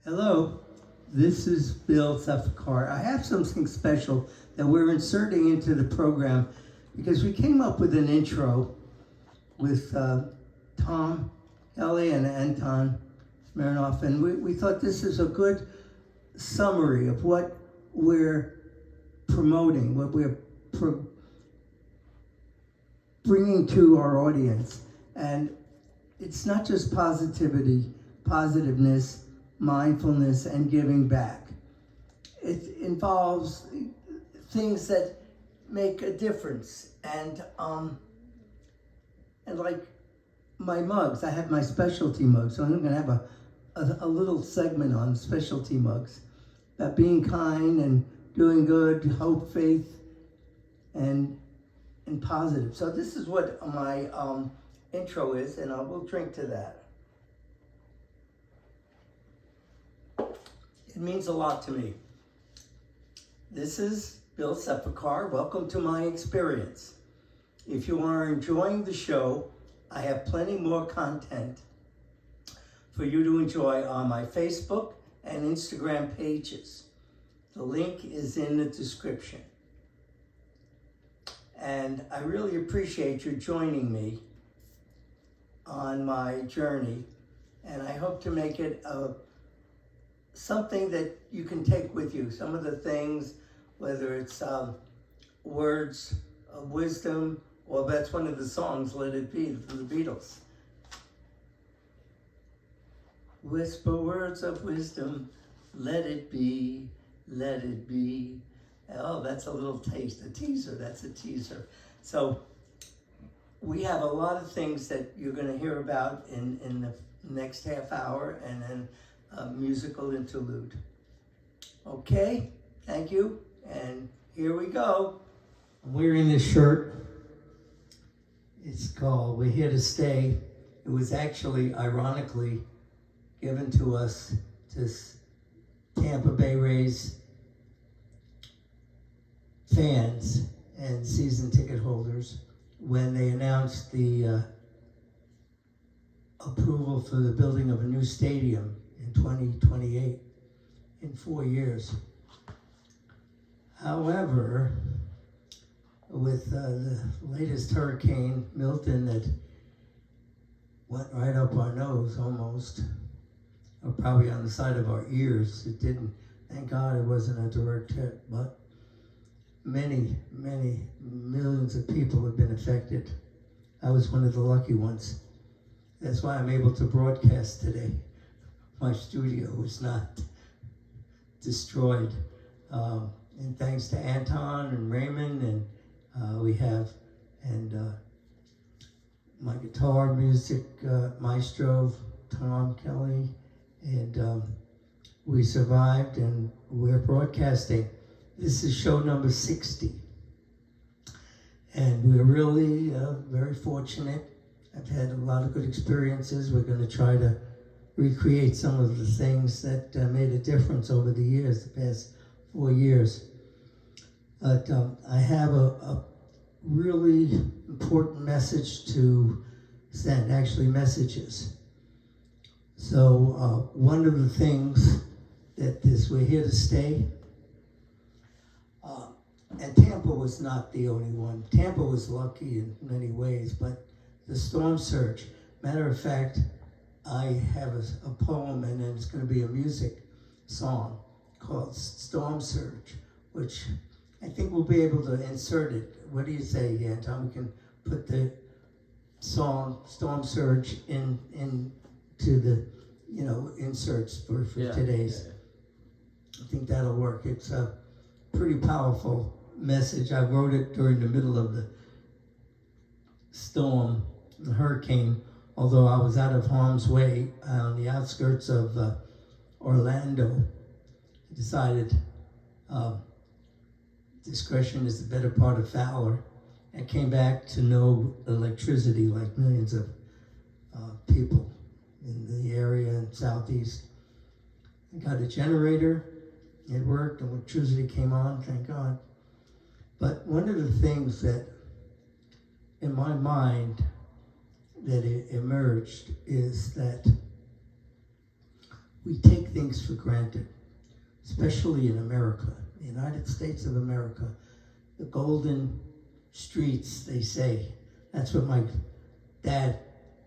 Hello, this is Bill Sefekar. I have something special that we're inserting into the program because we came up with an intro with Tom Kelly and Anton Smirnoff, and we thought this is a good summary of what we're promoting, what we're bringing to our audience. And it's not just positivity, positiveness, mindfulness, and giving back. It involves things that make a difference. And like my mugs, I have my specialty mugs, so I'm going to have a little segment on specialty mugs about being kind and doing good, hope, faith, and positive. So this is what my intro is, and I will drink to that. It means a lot to me. This is Bill Sefekar. Welcome to my experience. If you are enjoying the show, I have plenty more content for you to enjoy on my Facebook and Instagram pages. The link is in the description. And I really appreciate you joining me on my journey. And I hope to make it something that you can take with you. Some of the things, whether it's words of wisdom, or that's one of the songs, Let It Be, from the Beatles. Whisper words of wisdom, let it be, let it be. Oh, that's a little taste, a teaser, that's a teaser. So we have a lot of things that you're going to hear about in the next half hour, and then a musical interlude. Okay, thank you, and here we go. I'm wearing this shirt. It's called We're Here to Stay. It was actually, ironically, given to us to Tampa Bay Rays fans and season ticket holders when they announced the approval for the building of a new stadium in 2028, in 4 years. However, with the latest hurricane, Milton, that went right up our nose almost, or probably on the side of our ears. It didn't, thank God it wasn't a direct hit, but many, many millions of people have been affected. I was one of the lucky ones. That's why I'm able to broadcast today. My studio was not destroyed. And thanks to Anton and Raymond, and we have, and my guitar music maestro, Tom Kelly, and we survived, and we're broadcasting. This is show number 60. And we're really very fortunate. I've had a lot of good experiences. We're going to try to recreate some of the things that made a difference over the years, the past 4 years. But I have a really important message to send, actually messages. So one of the things that We're Here to Stay, and Tampa was not the only one. Tampa was lucky in many ways, but the storm surge. Matter of fact, I have a poem, and then it's going to be a music song called Storm Surge, which I think we'll be able to insert it. What do you say, Anton? We can put the song Storm Surge into the, inserts for today's. I think that'll work. It's a pretty powerful message. I wrote it during the middle of the storm, the hurricane, although I was out of harm's way on the outskirts of Orlando. I decided discretion is the better part of valor. I came back to no electricity like millions of people in the area in Southeast. I got a generator, it worked, electricity came on, thank God. But one of the things that in my mind that it emerged is that we take things for granted, especially in America, the United States of America. The golden streets, they say. That's what my dad,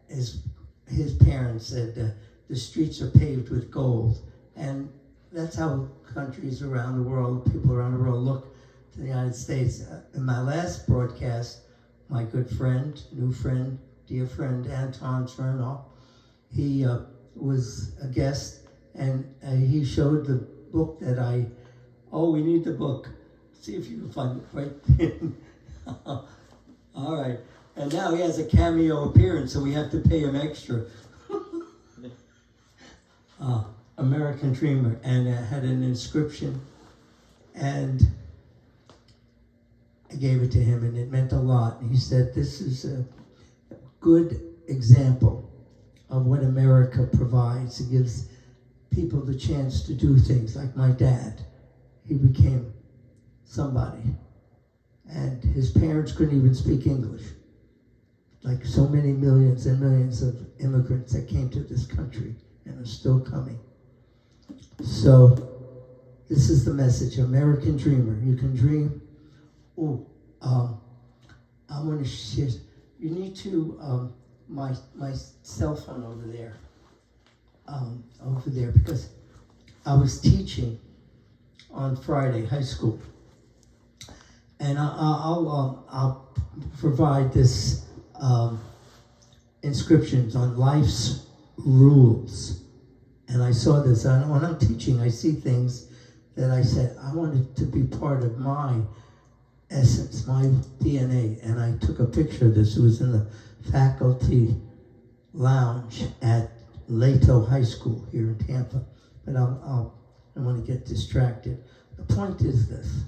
his parents said, the streets are paved with gold. And that's how countries around the world, people around the world look to the United States. In my last broadcast, my good friend, new friend, dear friend, Anton Chernoff, he was a guest, and he showed the book that we need the book. See if you can find it right. All right. And now he has a cameo appearance, so we have to pay him extra. American Dreamer, and it had an inscription, and I gave it to him, and it meant a lot. He said, this is a good example of what America provides. It gives people the chance to do things. Like my dad, he became somebody, and his parents couldn't even speak English, like so many millions and millions of immigrants that came to this country and are still coming. So this is the message, American Dreamer. You can dream. I want to share. You need to my cell phone over there, because I was teaching on Friday, high school, and I'll provide this inscriptions on life's rules. And I saw this, and when I'm teaching, I see things that I said, I want it to be part of my essence, my DNA. And I took a picture of this. It was in the faculty lounge at Lato High School here in Tampa. But I don't want to get distracted. The point is this.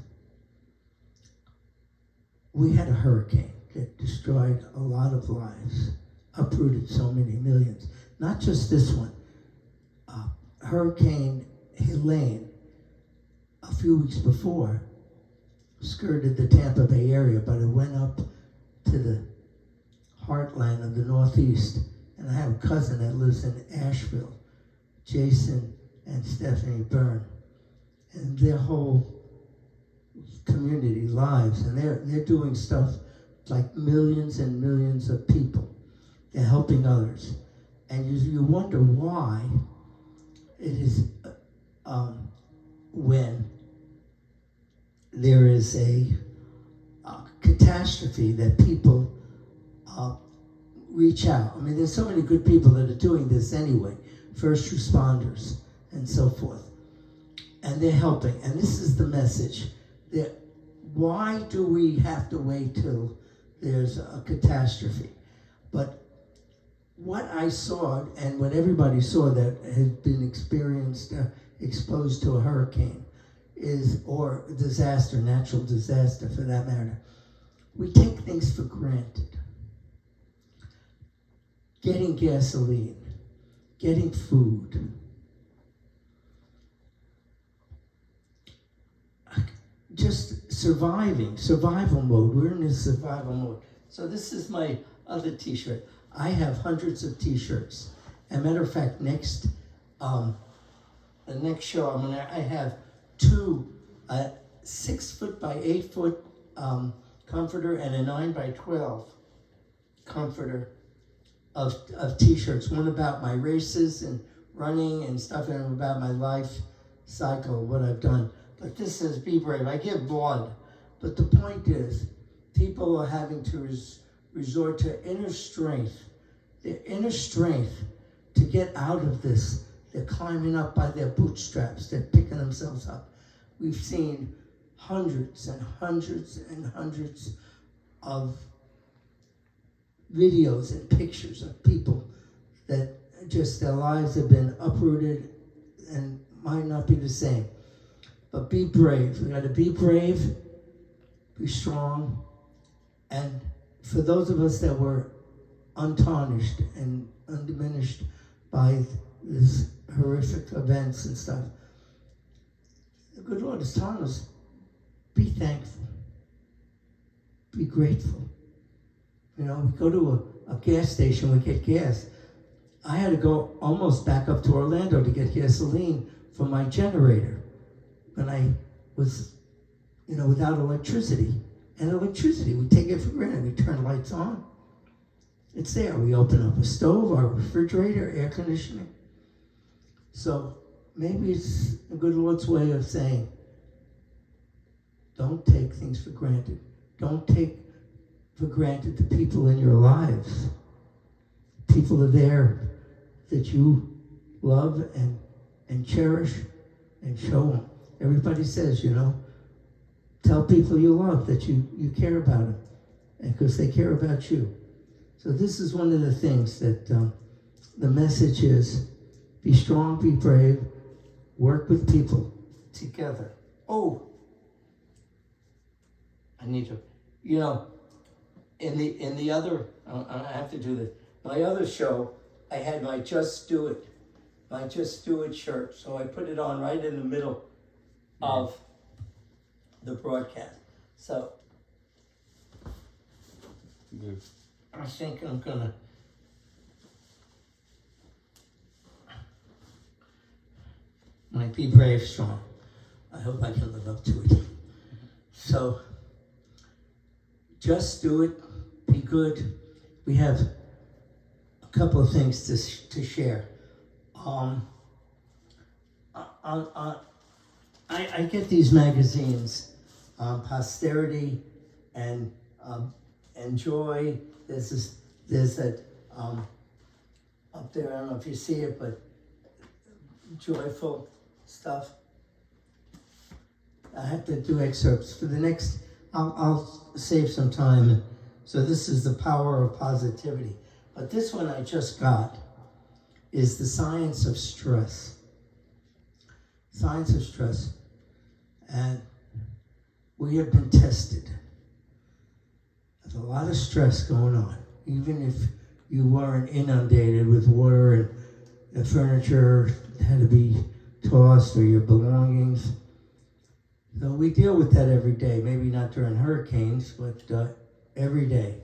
We had a hurricane that destroyed a lot of lives, uprooted so many millions. Not just this one. Hurricane Helene, a few weeks before, skirted the Tampa Bay area, but it went up to the heartland of the Northeast. And I have a cousin that lives in Asheville, Jason and Stephanie Byrne, and their whole community lives, and they're doing stuff like millions and millions of people. They're helping others, and you wonder why it is when there is a catastrophe that people reach out. I mean, there's so many good people that are doing this anyway, first responders and so forth, and they're helping. And this is the message. Why do we have to wait till there's a catastrophe? But what I saw, and what everybody saw that had been exposed to a hurricane, or disaster, natural disaster for that matter, we take things for granted. Getting gasoline, getting food, just survival mode. We're in this survival mode. So this is my other t-shirt. I have hundreds of t-shirts. As a matter of fact, the next show I have two 6-foot by 8-foot comforter and a 9 by 12 comforter of t-shirts. One about my races and running and stuff, and about my life cycle, what I've done. But this says, be brave. I give blood. But the point is, people are having to resort to inner strength. Their inner strength to get out of this. They're climbing up by their bootstraps. They're picking themselves up. We've seen hundreds and hundreds and hundreds of videos and pictures of people that just their lives have been uprooted and might not be the same. But be brave. We got to be brave, be strong, and for those of us that were untarnished and undiminished by this horrific events and stuff, the good Lord is telling us, be thankful, be grateful. You know, we go to a gas station, we get gas, I had to go almost back up to Orlando to get gasoline for my generator when I was, without electricity. And electricity, we take it for granted. We turn lights on. It's there. We open up a stove, our refrigerator, air conditioning. So maybe it's a good Lord's way of saying, don't take things for granted. Don't take for granted the people in your lives. People are there that you love and cherish and show them. Everybody says, tell people you love that you care about them, and because they care about you. So this is one of the things that the message is: be strong, be brave, work with people together. Oh, I need to, in the other, I have to do this. My other show, I had my Just Do It shirt. So I put it on right in the middle of the broadcast. So Good. I think I'm gonna might be brave, strong. I hope I can live up to it. So just do it. Be good. We have a couple of things to share. I get these magazines, Posterity and Joy. There's that up there. I don't know if you see it, but joyful stuff. I have to do excerpts for the next. I'll save some time. So this is the power of positivity. But this one I just got is the science of stress. Science of stress. And we have been tested. There's a lot of stress going on. Even if you weren't inundated with water and the furniture had to be tossed or your belongings. So we deal with that every day. Maybe not during hurricanes, but every day.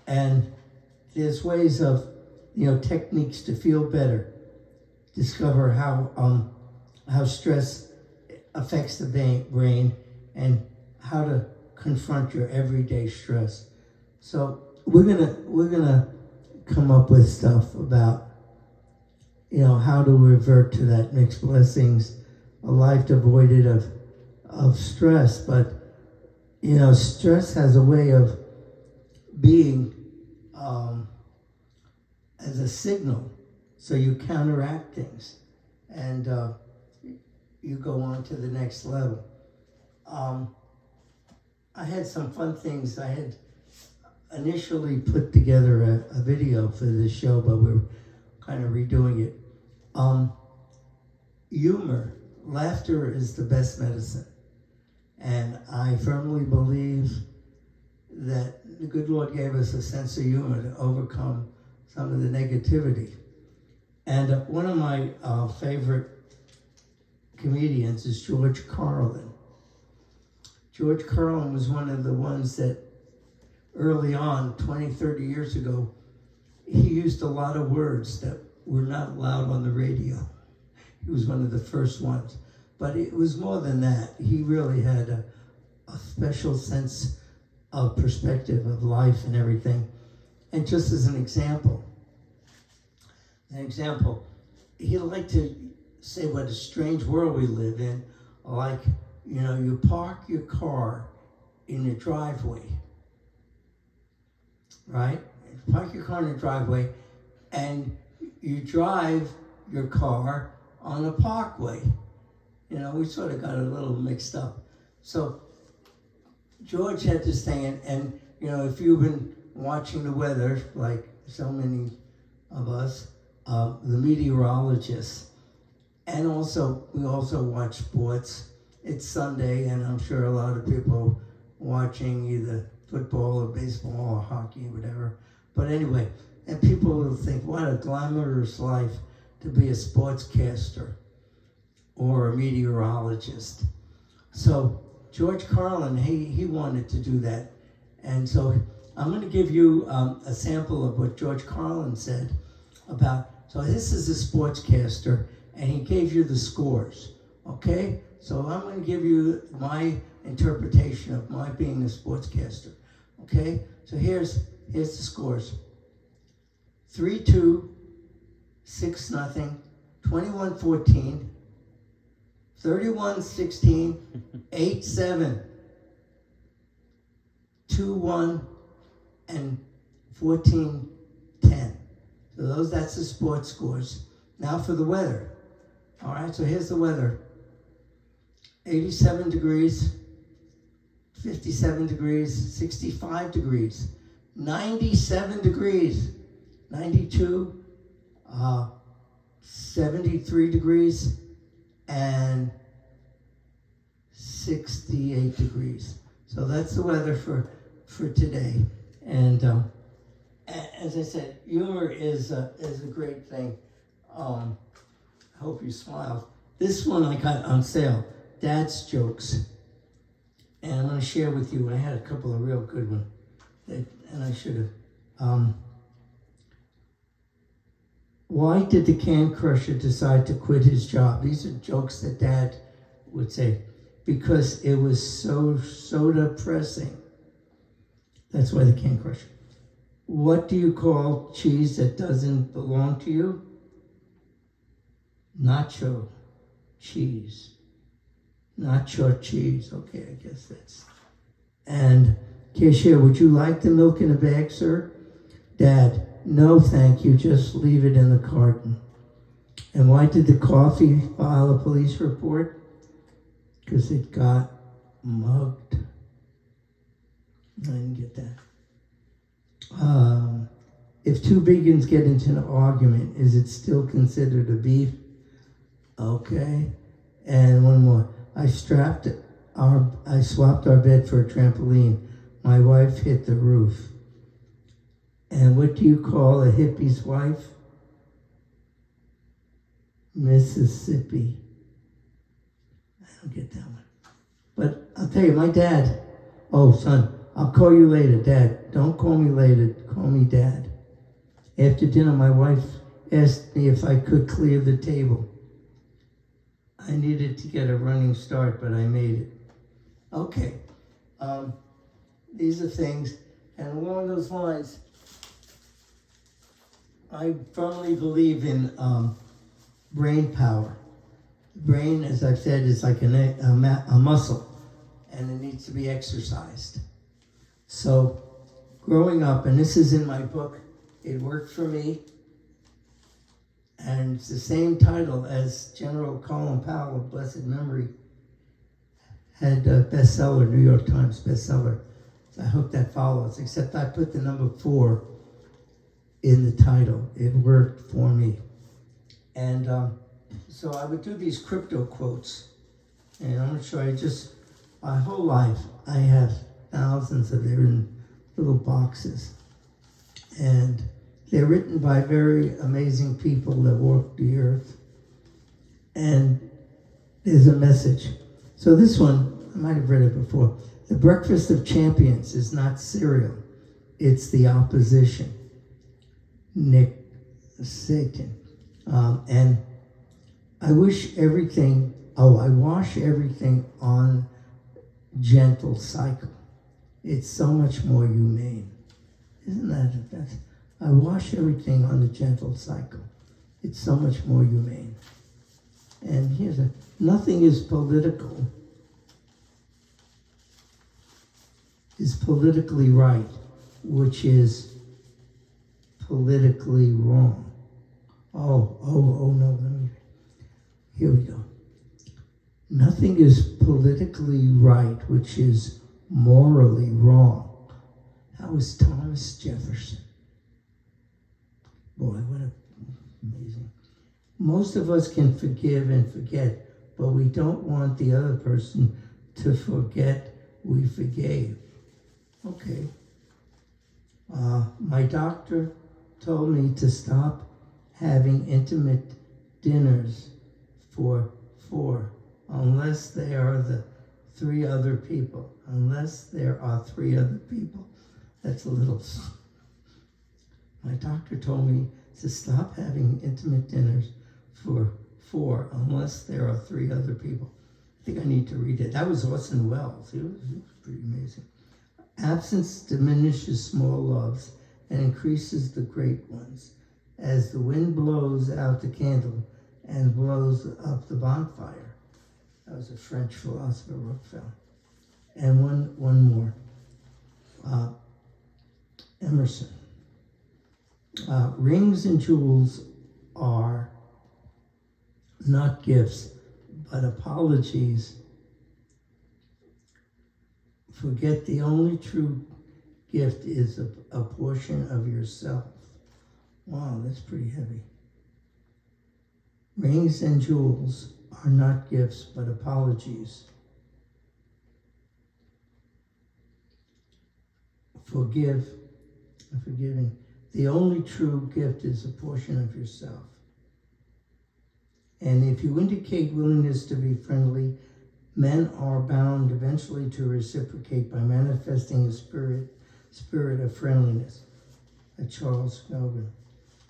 And there's ways of, techniques to feel better. Discover how stress affects the brain and how to confront your everyday stress. So we're gonna come up with stuff about, how to revert to that mixed blessings, a life devoid of stress. But stress has a way of being as a signal, so you counteract things and you go on to the next level. I had some fun things. I had initially put together a video for this show, but we're kind of redoing it. Humor, laughter is the best medicine. And I firmly believe that the good Lord gave us a sense of humor to overcome some of the negativity. And one of my favorite comedians is George Carlin. George Carlin was one of the ones that early on, 20, 30 years ago, he used a lot of words that were not allowed on the radio. He was one of the first ones. But it was more than that. He really had a special sense of perspective of life and everything. And just as an example, he liked to say what a strange world we live in. Like, you park your car in the driveway, right? You park your car in the driveway, and you drive your car on a parkway. We sort of got a little mixed up. So George had this thing, and if you've been watching the weather, like so many of us, the meteorologists, and we also watch sports. It's Sunday, and I'm sure a lot of people watching either football or baseball or hockey, whatever. But anyway, and people will think, what a glamorous life to be a sportscaster or a meteorologist. So George Carlin, he wanted to do that. And so I'm going to give you a sample of what George Carlin said about So this is a sportscaster, and he gave you the scores, okay? So I'm going to give you my interpretation of my being a sportscaster, okay? So here's the scores. 3-2, 6-0, 21-14, 31-16, 8-7, 2-1, and 14-10. So that's the sports scores. Now for the weather. All right, so here's the weather. 87 degrees, 57 degrees, 65 degrees, 97 degrees, 92, 73 degrees, and 68 degrees. So that's the weather for today. And as I said, humor is a great thing. I hope you smiled. This one I got on sale, Dad's Jokes. And I'm going to share with you. I had a couple of real good ones, and I should have. Why did the can crusher decide to quit his job? These are jokes that Dad would say. Because it was so depressing. That's why the can crusher. What do you call cheese that doesn't belong to you? Nacho cheese. Nacho cheese. Okay, I guess that's. And cashier, would you like the milk in a bag, sir? Dad, no thank you, just leave it in the carton. And why did the coffee file a police report? Because it got mugged. I didn't get that. If two vegans get into an argument, is it still considered a beef? Okay. And one more. I swapped our bed for a trampoline. My wife hit the roof. And what do you call a hippie's wife? Mississippi. I don't get that one. But I'll tell you, my dad, oh, son, I'll call you later, Dad. Don't call me later. Call me Dad. After dinner, my wife asked me if I could clear the table. I needed to get a running start, but I made it. Okay. These are things, and along those lines, I firmly believe in brain power. The brain, as I've said, is like a muscle, and it needs to be exercised. So, growing up, and this is in my book, It Worked for Me, and it's the same title as General Colin Powell of blessed memory had a bestseller, New York Times bestseller. So I hope that follows, except I put the number 4 in the title. It worked for me. And so I would do these crypto quotes, and I'm going to show you just my whole life. I have thousands of them in little boxes. And they're written by very amazing people that walk the earth. And there's a message. So this one, I might have read it before. The breakfast of champions is not cereal. It's the opposition. Nick Satan. And I wash everything on gentle cycle. It's so much more humane. Isn't that the best? I wash everything on the gentle cycle. It's so much more humane. And here's nothing is political. Is politically right, which is politically wrong. Oh no, here we go. Nothing is politically right, which is morally wrong. That was Thomas Jefferson. Boy, what amazing. Most of us can forgive and forget, but we don't want the other person to forget we forgave. Okay. My doctor told me to stop having intimate dinners for 4, unless they are the 3 other people. Unless there are 3 other people. That's a little... My doctor told me to stop having intimate dinners for 4 unless there are 3 other people. I think I need to read it. That was Orson Welles. It was pretty amazing. Absence diminishes small loves and increases the great ones. As the wind blows out the candle and blows up the bonfire. That was a French philosopher, Rockefeller. And one more. Emerson. Rings and jewels are not gifts, but apologies. Forget the only true gift is a portion of yourself. Wow, that's pretty heavy. Rings and jewels are not gifts, but apologies. Forgiving. The only true gift is a portion of yourself. And if you indicate willingness to be friendly, men are bound eventually to reciprocate by manifesting a spirit of friendliness. Charles Melvin.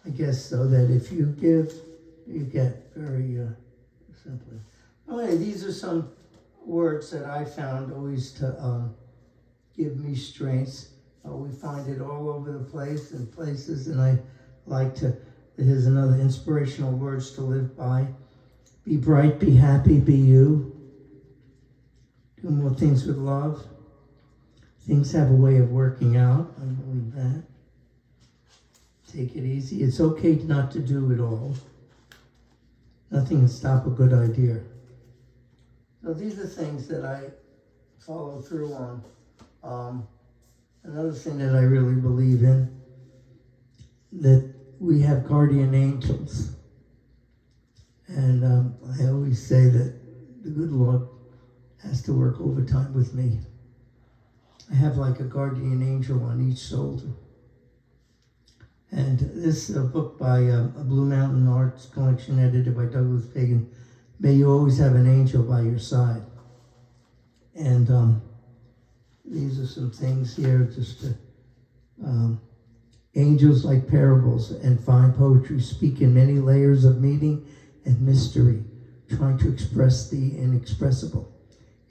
I guess so that if you give, you get, very simply. Okay, these are some words that I found always to give me strength. We find it all over the place and places, and I like to, here's another inspirational words to live by. Be bright, be happy, be you. Do more things with love. Things have a way of working out. I believe that. Take it easy. It's okay not to do it all. Nothing can stop a good idea. So these are things that I follow through on. Another thing that I really believe in, that we have guardian angels. And I always say that the good Lord has to work overtime with me. I have like a guardian angel on each shoulder. And this book by a Blue Mountain Arts collection edited by Douglas Pagan, May You Always Have an Angel by Your Side. And these are some things here, just to, angels like parables and fine poetry speak in many layers of meaning and mystery, trying to express the inexpressible.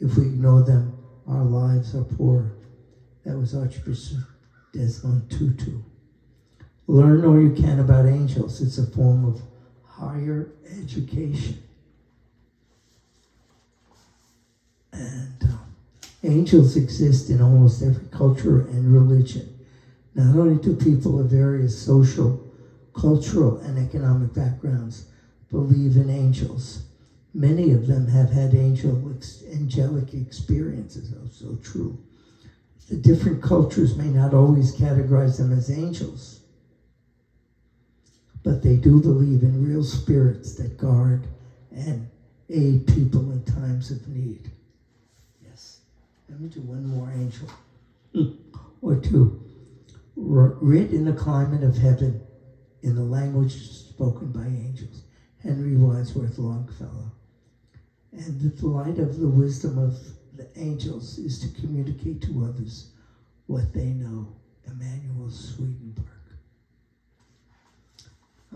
If we ignore them, our lives are poor. That was Archbishop Desmond Tutu. Learn all you can about angels. It's a form of higher education. And angels exist in almost every culture and religion. Not only do people of various social, cultural, and economic backgrounds believe in angels, many of them have had angelic experiences. Oh, so true. The different cultures may not always categorize them as angels, but they do believe in real spirits that guard and aid people in times of need. Yes. Let me do one more angel. Or two. Writ in the climate of heaven in the language spoken by angels. Henry Wadsworth Longfellow. And the delight of the wisdom of the angels is to communicate to others what they know. Emanuel Swedenborg.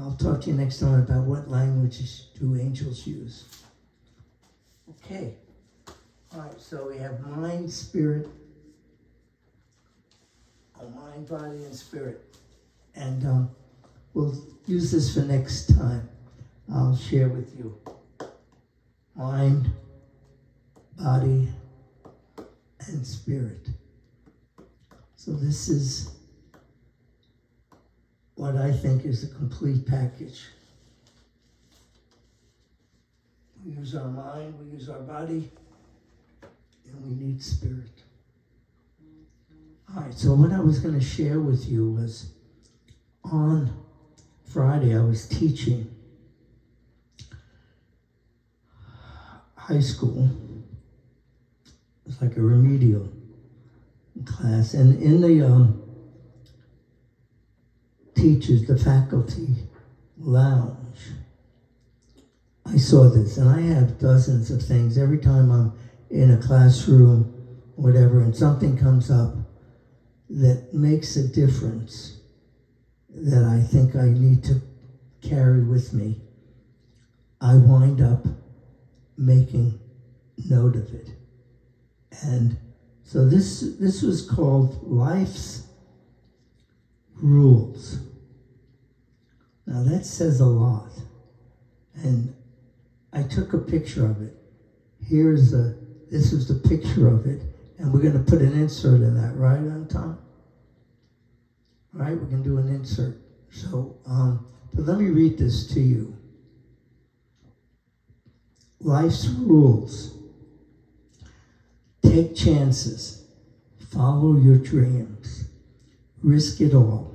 I'll talk to you next time about what languages do angels use. Okay. All right, so we have mind, spirit, mind, body, and spirit. And we'll use this for next time. I'll share with you mind, body, and spirit. So this is what I think is a complete package. We use our mind, we use our body, and we need spirit. All right, so what I was going to share with you was on Friday I was teaching high school. It was like a remedial class, and in the teachers, the faculty lounge, I saw this, and I have dozens of things. Every time I'm in a classroom, whatever, and something comes up that makes a difference, that I think I need to carry with me, I wind up making note of it. And so this was called Life's Rules. Now that says a lot. And I took a picture of it. This was the picture of it. And we're going to put an insert in that, right, on time? Right, we can do an insert. So, but let me read this to you. Life's rules. Take chances. Follow your dreams. Risk it all.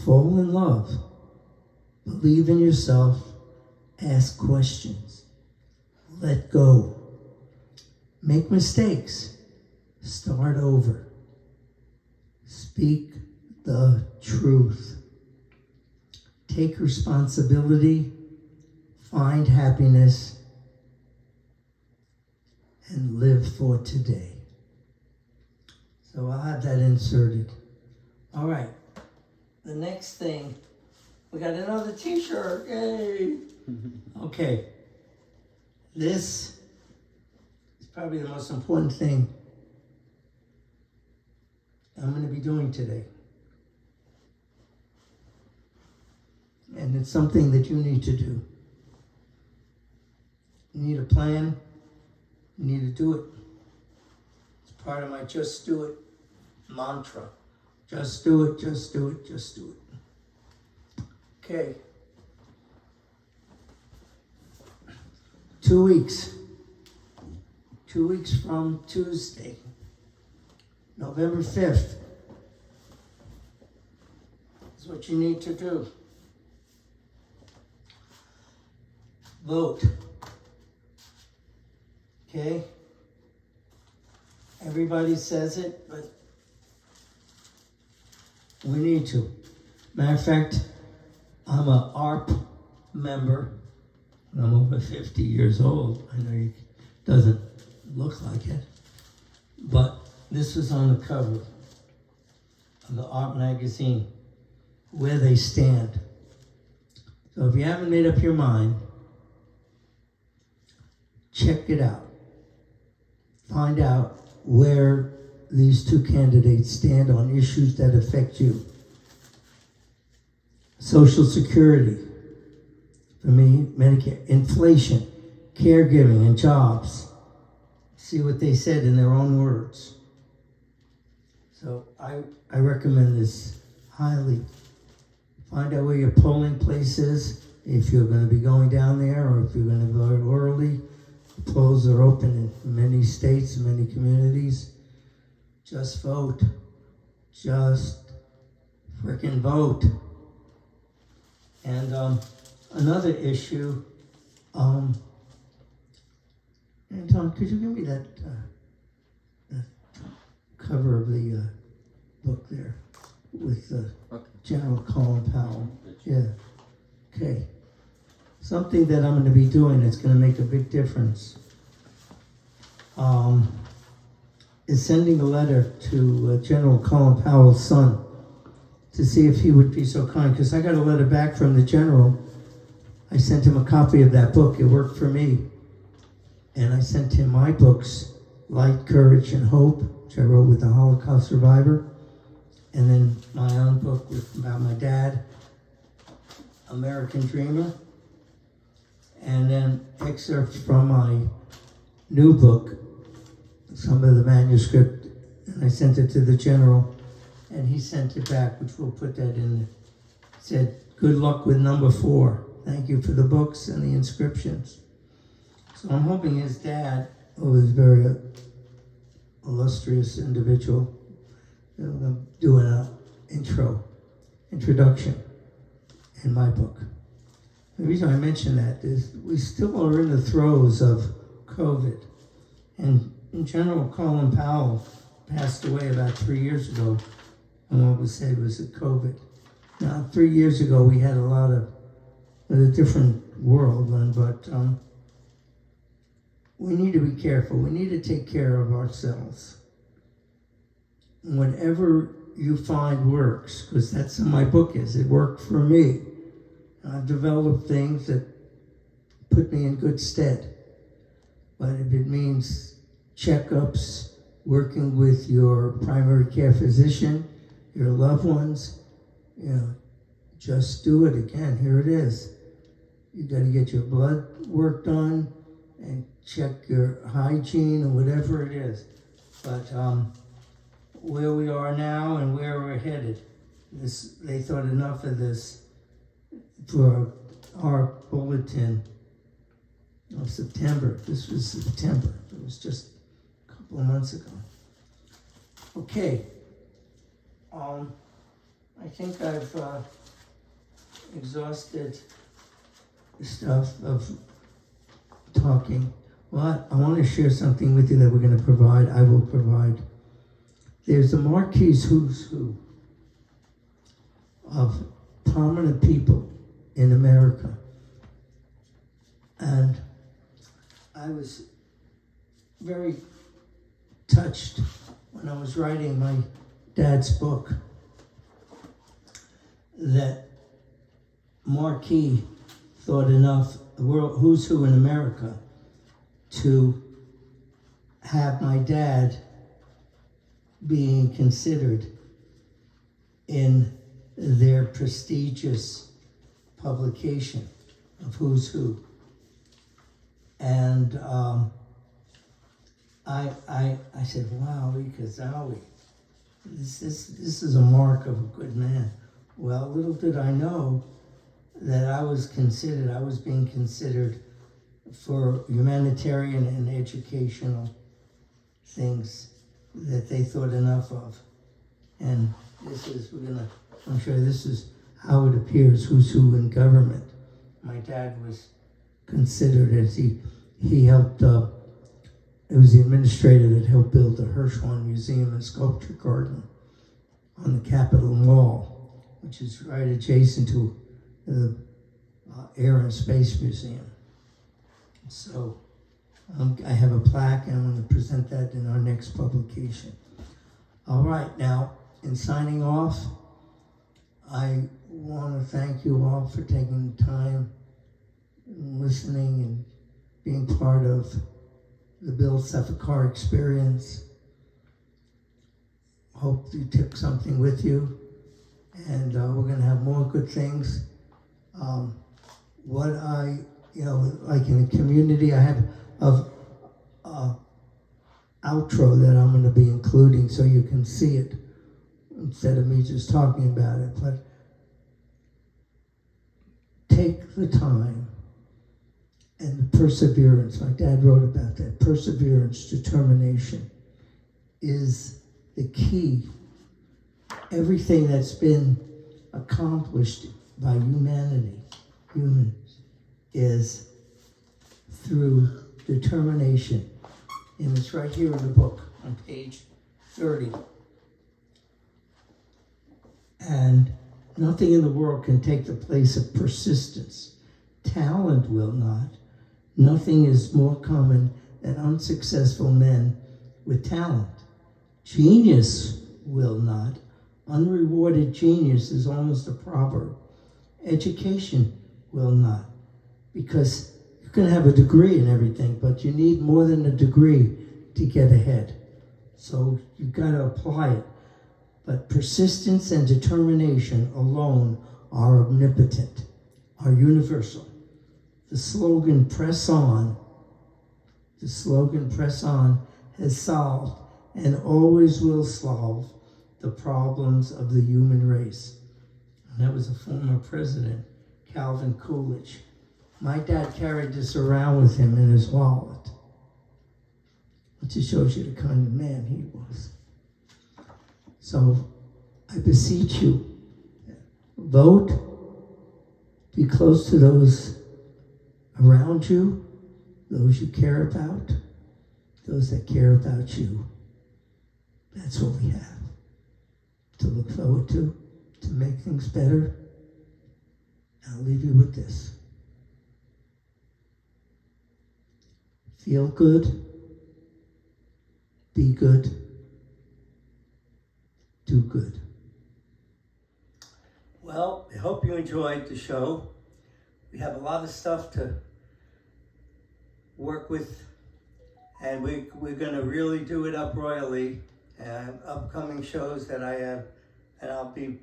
Fall in love. Believe in yourself. Ask questions. Let go. Make mistakes. Start over. Speak the truth. Take responsibility. Find happiness. And live for today. So I'll have that inserted. All right. The next thing, we got another t-shirt. Yay! Okay. This is probably the most important thing I'm going to be doing today. And it's something that you need to do. You need a plan. You need to do it. It's part of my just do it mantra. Just do it, just do it, just do it. Okay. 2 weeks. 2 weeks from Tuesday, November 5th, is what you need to do. Vote. Okay? Everybody says it, but we need to. Matter of fact, I'm a ARP member. I'm over 50 years old. I know it doesn't look like it, but this was on the cover of the ARP magazine, where they stand. So if you haven't made up your mind, check it out. Find out where these two candidates stand on issues that affect you. Social Security, for me, Medicare, inflation, caregiving, and jobs. See what they said in their own words. So I recommend this highly. Find out where your polling place is, if you're going to be going down there or if you're going to go early. The polls are open in many states, many communities. Just vote. Just frickin' vote. And another issue, Anton, could you give me that cover of the book there with General Colin Powell? Yeah. Okay. Something that I'm going to be doing that's going to make a big difference is sending a letter to General Colin Powell's son to see if he would be so kind, because I got a letter back from the general. I sent him a copy of that book. It worked for me. And I sent him my books, Light, Courage, and Hope, which I wrote with a Holocaust survivor. And then my own book about my dad, American Dreamer. And then excerpts from my new book, some of the manuscript, and I sent it to the general, and he sent it back, which we'll put that in. Said, good luck with number 4. Thank you for the books and the inscriptions. So I'm hoping his dad, who is a very illustrious individual, do an introduction in my book. The reason I mention that is we still are in the throes of COVID. And General Colin Powell passed away about 3 years ago, and what was said was that COVID. Now, 3 years ago, we had a different world, but we need to be careful. We need to take care of ourselves. Whatever you find works, because that's what my book is. It worked for me. I've developed things that put me in good stead. But if it means checkups, working with your primary care physician, your loved ones, just do it again. Here it is. You got to get your blood work done and check your hygiene or whatever it is. But where we are now and where we're headed, they thought enough of this for our bulletin of September. This was September. It was just a couple of months ago. Okay. I think I've exhausted the stuff of talking. Well, I want to share something with you that we're going to provide. I will provide. There's a Marquis Who's Who of prominent people in America. And I was very touched when I was writing my dad's book that Marquis thought enough, the world who's who in America, to have my dad being considered in their prestigious publication of Who's Who. And I said, wow, Ikazawi, this is a mark of a good man. Well, little did I know that I was being considered for humanitarian and educational things that they thought enough of. And I'm sure this is how it appears, Who's Who in government. My dad was considered as he helped, it was the administrator that helped build the Hirshhorn Museum and Sculpture Garden on the Capitol Mall, which is right adjacent to the Air and Space Museum. So I have a plaque and I'm going to present that in our next publication. All right, now in signing off, I want to thank you all for taking the time, listening and being part of the Bill Sefekar experience. Hope you took something with you, and we're going to have more good things. Like in the community, I have a outro that I'm going to be including so you can see it instead of me just talking about it. But take the time and the perseverance. My dad wrote about that. Perseverance, determination is the key. Everything that's been accomplished by humans, is through determination. And it's right here in the book on page 30. And nothing in the world can take the place of persistence. Talent will not. Nothing is more common than unsuccessful men with talent. Genius will not. Unrewarded genius is almost a proverb. Education will not. Because you can have a degree in everything, but you need more than a degree to get ahead. So you've got to apply it. But persistence and determination alone are omnipotent, are universal. The slogan, press on, has solved and always will solve the problems of the human race. And that was a former president, Calvin Coolidge. My dad carried this around with him in his wallet, which just shows you the kind of man he was. So I beseech you, vote, be close to those around you, those you care about, those that care about you. That's what we have to look forward to make things better. I'll leave you with this. Feel good, be good, do good. Well, I hope you enjoyed the show. We have a lot of stuff to work with, and we're going to really do it up royally. Upcoming shows that I have, and I'll be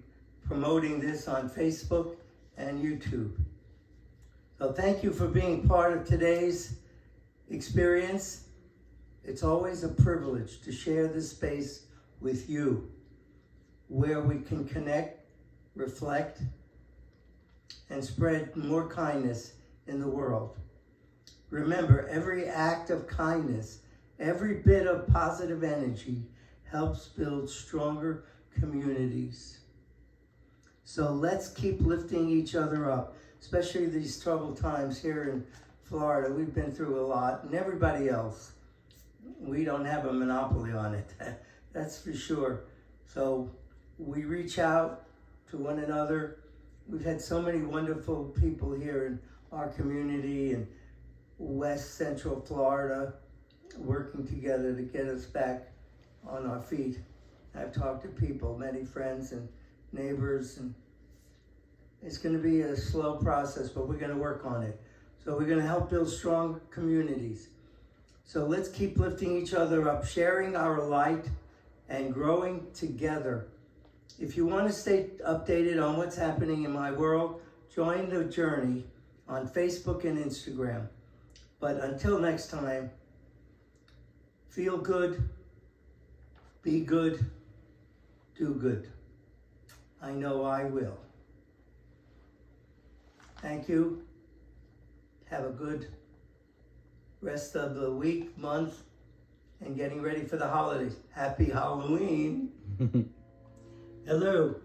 promoting this on Facebook and YouTube. So thank you for being part of today's experience. It's always a privilege to share this space with you, where we can connect, reflect, and spread more kindness in the world. Remember, every act of kindness, every bit of positive energy helps build stronger communities. So let's keep lifting each other up, especially these troubled times here in Florida. We've been through a lot, and everybody else. We don't have a monopoly on it, that's for sure. So we reach out to one another. We've had so many wonderful people here in our community in West Central Florida working together to get us back on our feet. I've talked to people, many friends and neighbors, and it's going to be a slow process, but we're going to work on it. So we're going to help build strong communities. So let's keep lifting each other up, sharing our light, and growing together. If you want to stay updated on what's happening in my world, join the journey on Facebook and Instagram. But until next time, feel good, be good, do good. I know I will. Thank you. Have a good rest of the week, month, and getting ready for the holidays. Happy Halloween. Hello.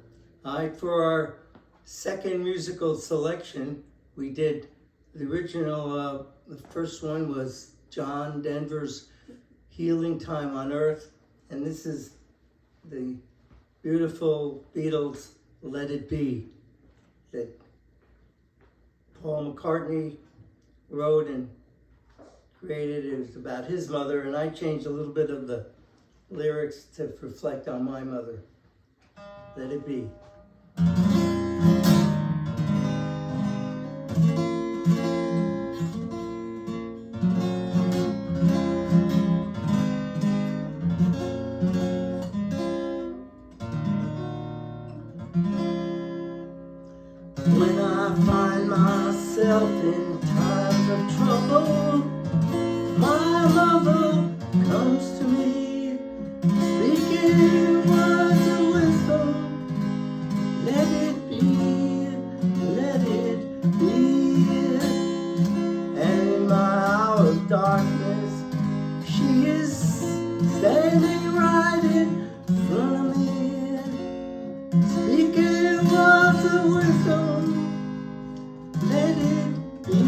All right, for our second musical selection, we did the original, the first one was John Denver's Healing Time on Earth, and this is the beautiful Beatles' Let It Be that Paul McCartney wrote and created. It was about his mother, and I changed a little bit of the lyrics to reflect on my mother. Let it be. When I find myself in times of trouble, my mother comes to me, speaking words of wisdom. Let it be, let it be. And in my hour of darkness, she is standing right in front of me, speaking words of wisdom. Let it be,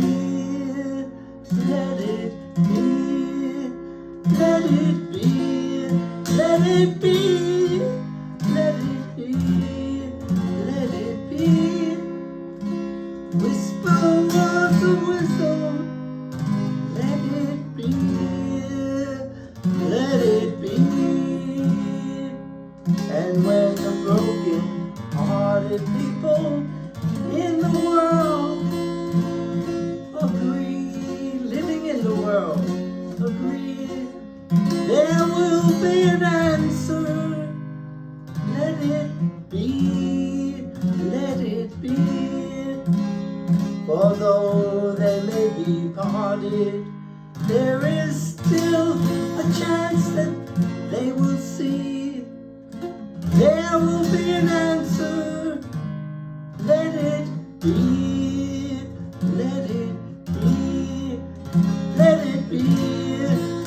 let it be, let it be, let it be, let it be, let it be. Whisper words of wisdom. Let it be, let it be. And when the broken-hearted people in the world agree, living in the world agree, there will be an answer. Let it be, let it be. For though they may be parted, there is still a chance that they will see. There will be an answer. Let it be, let it be, let it be,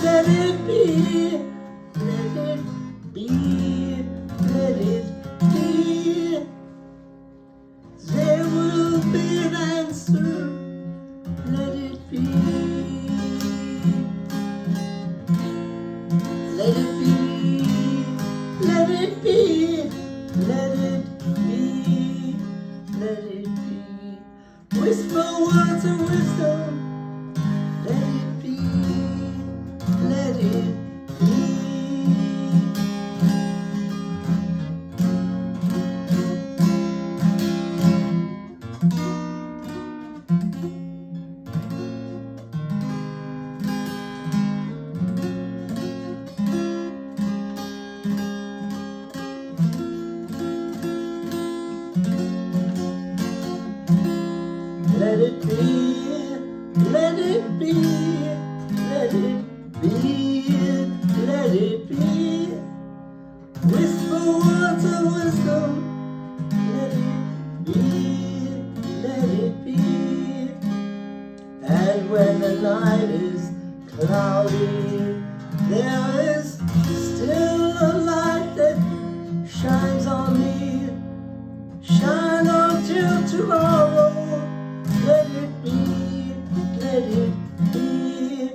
let it be, let it be, let it be. There will be an answer. Let it be, let it be, let it be, let it be. Whisper words of wisdom, let it be, let it be. And when the night is cloudy, there is still a light that shines on me. Shine on till tomorrow, let it be, let it be.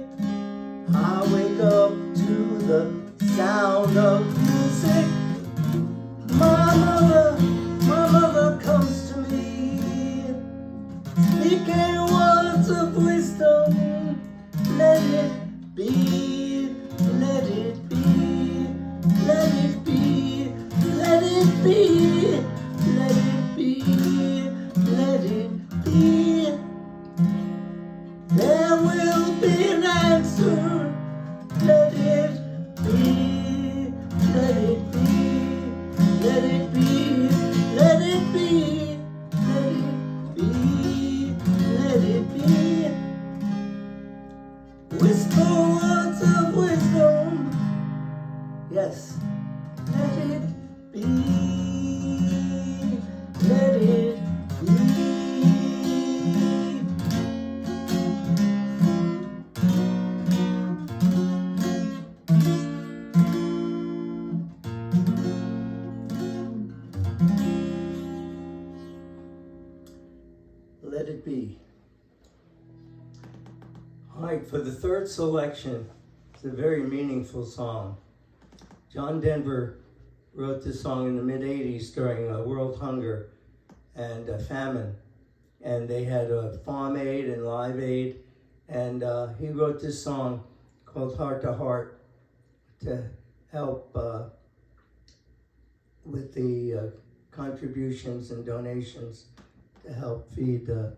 I wake up to the sound of music. My mother comes to me, speaking words of wisdom. Let it be, let it be, let it be, let it be, let it be, let it be. There will be an answer. Let it be, let it be, let it be, let it be, let it be, let it be. Whisper words of wisdom, yes, let it be, let it be. Let it be. All right, for the third selection, it's a very meaningful song. John Denver wrote this song in the mid-'80s during world hunger and famine. And they had Farm Aid and Live Aid. And he wrote this song called Heart to Heart to help with the contributions and donations to help feed the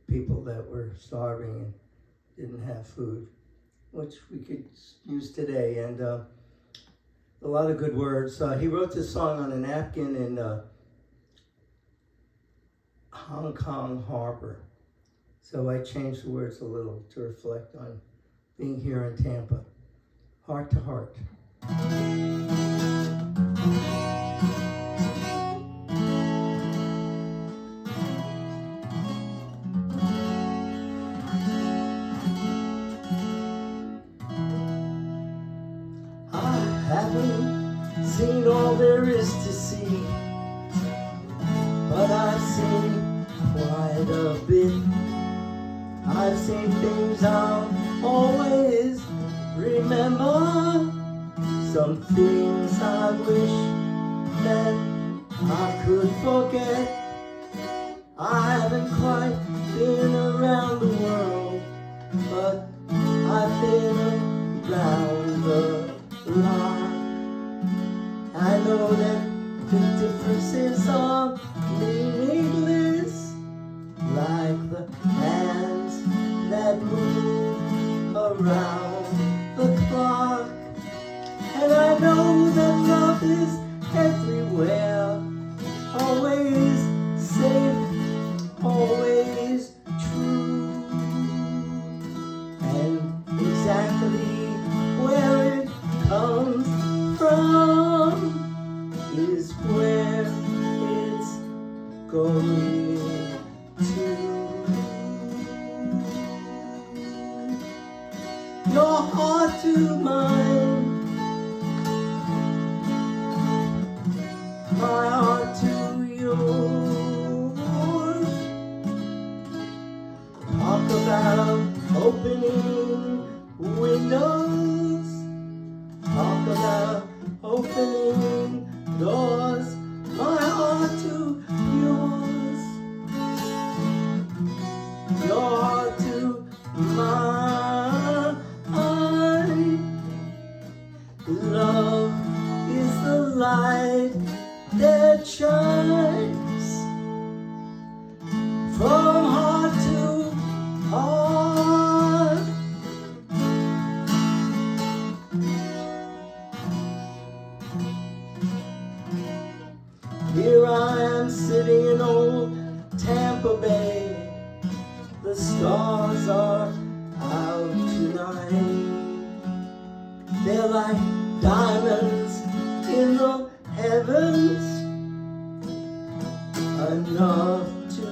people that were starving and didn't have food, which we could use today. And a lot of good words. He wrote this song on a napkin in Hong Kong Harbor. So I changed the words a little to reflect on being here in Tampa. Heart to Heart. Haven't seen all there is to see, but I've seen quite a bit. I've seen things I'll always remember, some things I wish that I could forget. I haven't quite been around the world, but I've been around the lot. I know that the differences are meaningless, like the hands that move around the clock. And I know that love is everywhere, always safe, always true. And exactly where it comes from is where it's going to. Your heart to mine, my heart to yours. Talk about opening windows, talk about opening doors, my heart to yours, your heart to mine. Love is the light that shines from heart to heart. Here I am sitting in old Tampa Bay. The stars are out tonight. They're like diamonds in the heavens, enough to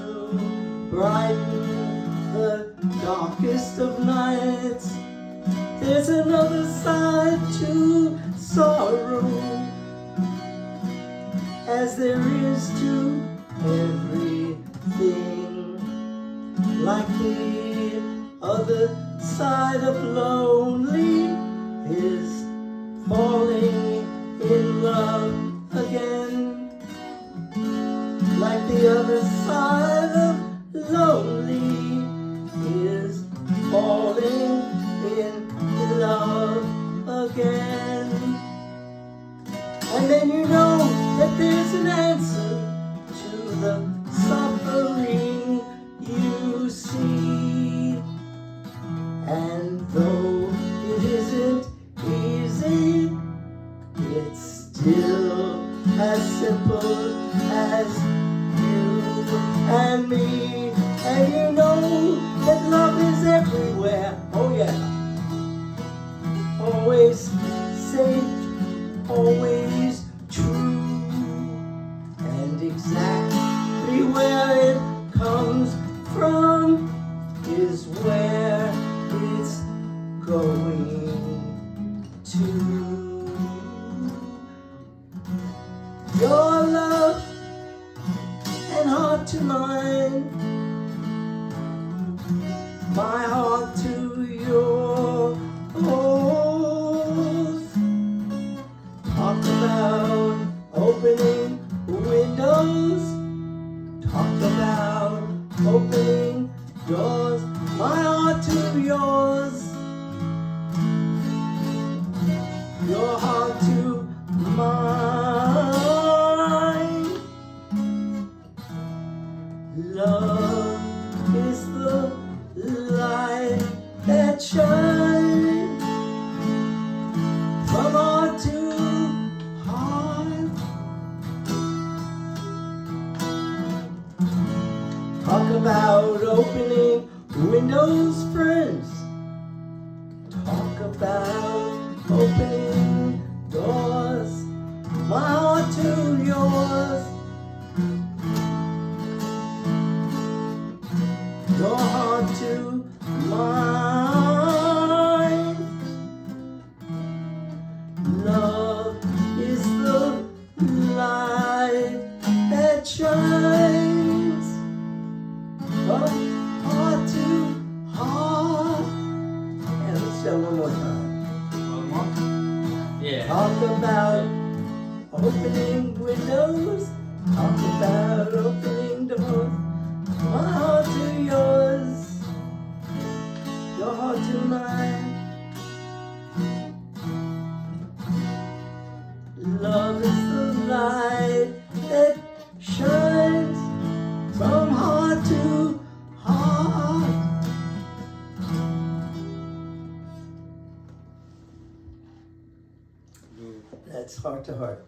brighten the darkest of nights. There's another side to sorrow, as there is to everything. Like the other side of lonely is falling in love again. Like the other side of lonely is falling in love again. And then you know that there's an answer to the suffering you see. And though it isn't easy, it's still as simple as you and me. And you know that love is everywhere. Oh yeah. Always safe, always true. And exactly where it comes from is where it's going to. Your love and heart to mine, my heart to yours. Talk about opening windows, talk about opening doors, my heart to yours, your heart to mine. Love is the light that shines from heart to heart. Talk about opening windows, friends. Talk about opening doors, my heart to yours, your heart to mine. Love is the light that shines from heart to heart. And let's do one more time. Yeah. Talk about opening windows, talk about opening doors, my heart to yours, your heart to mine. Love is the light that shines from heart to heart. That's heart to heart.